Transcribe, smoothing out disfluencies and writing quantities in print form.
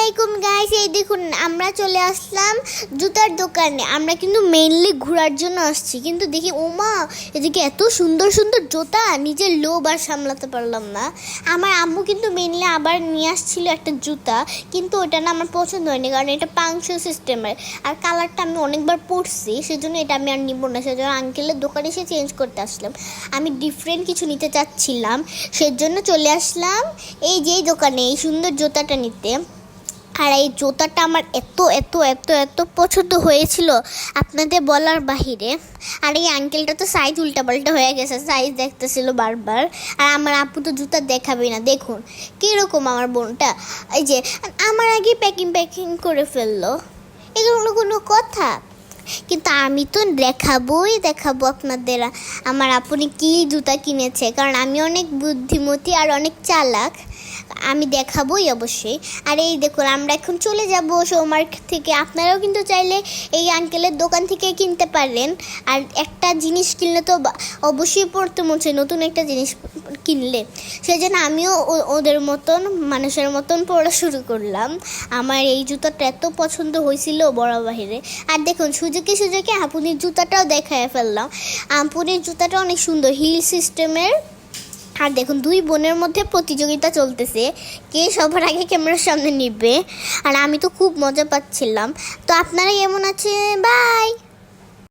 আলাইকুম গাইস, এই দেখুন আমরা চলে আসলাম জুতার দোকানে। আমরা কিন্তু মেইনলি ঘোরার জন্য আসছি, কিন্তু দেখি ওমা এদিকে এত সুন্দর সুন্দর জুতা, নিজের লোভ আর সামলাতে পারলাম না। আমার আম্মু কিন্তু মেইনলি আবার নিয়ে আসছিল একটা জুতা, কিন্তু ওটা না আমার পছন্দ হয়নি, কারণ এটা পাংশু সিস্টেমের আর কালারটা আমি অনেকবার পরছি, সেজন্য এটা আমি আর নিব না। সেজন্য আঙ্কেলের দোকানে এসে চেঞ্জ করতে আসলাম। আমি ডিফারেন্ট কিছু নিতে চাচ্ছিলাম, সেজন্য চলে আসলাম এই যে দোকানে এই সুন্দর জুতাটা নিতে। আর এই জুতাটা আমার এত এত এত এত পছন্দ হয়েছিল আপনাদের বলার বাহিরে। আর এই আঙ্কেলটা তো সাইজ উল্টাপাল্টা হয়ে গেছে, সাইজ দেখতেছিল বারবার। আর আমার আপু তো জুতা দেখাবেই না, দেখুন কীরকম আমার বোনটা। এই যে আমার আগে প্যাকিং করে ফেললো, এগুলো কোনো কথা? কিন্তু আমি তো দেখাবো আপনাদের আমার আপনি কি জুতা কিনেছে, কারণ আমি অনেক বুদ্ধিমতী আর অনেক চালাক, আমি দেখাবোই অবশ্যই। আর এই দেখুন আমরা এখন চলে যাব শোমার্কেট থেকে। আপনারাও কিন্তু চাইলে এই আঙ্কেলের দোকান থেকে কিনতে পারেন। আর একটা জিনিস কিনলে তো অবশ্যই পড়তে মন চায়, নতুন একটা জিনিস কিনলে। সেই জন্য আমিও ওদের মতন মানুষের মতন পড়া শুরু করলাম। আমার এই জুতাটা এত পছন্দ হয়েছিল বড় বাহিরে। আর দেখুন সুজুকি আপুনির জুতাটাও দেখায় ফেললাম। আপুনির জুতাটা অনেক সুন্দর, হিল সিস্টেমের। আর দেখুন দুই বোনের মধ্যে প্রতিযোগিতা চলতেছে, কে সবার আগে ক্যামেরার সামনে নিবে। আর আমি তো খুব মজা পাচ্ছিলাম। তো আপনারা এমন আছে, বাই।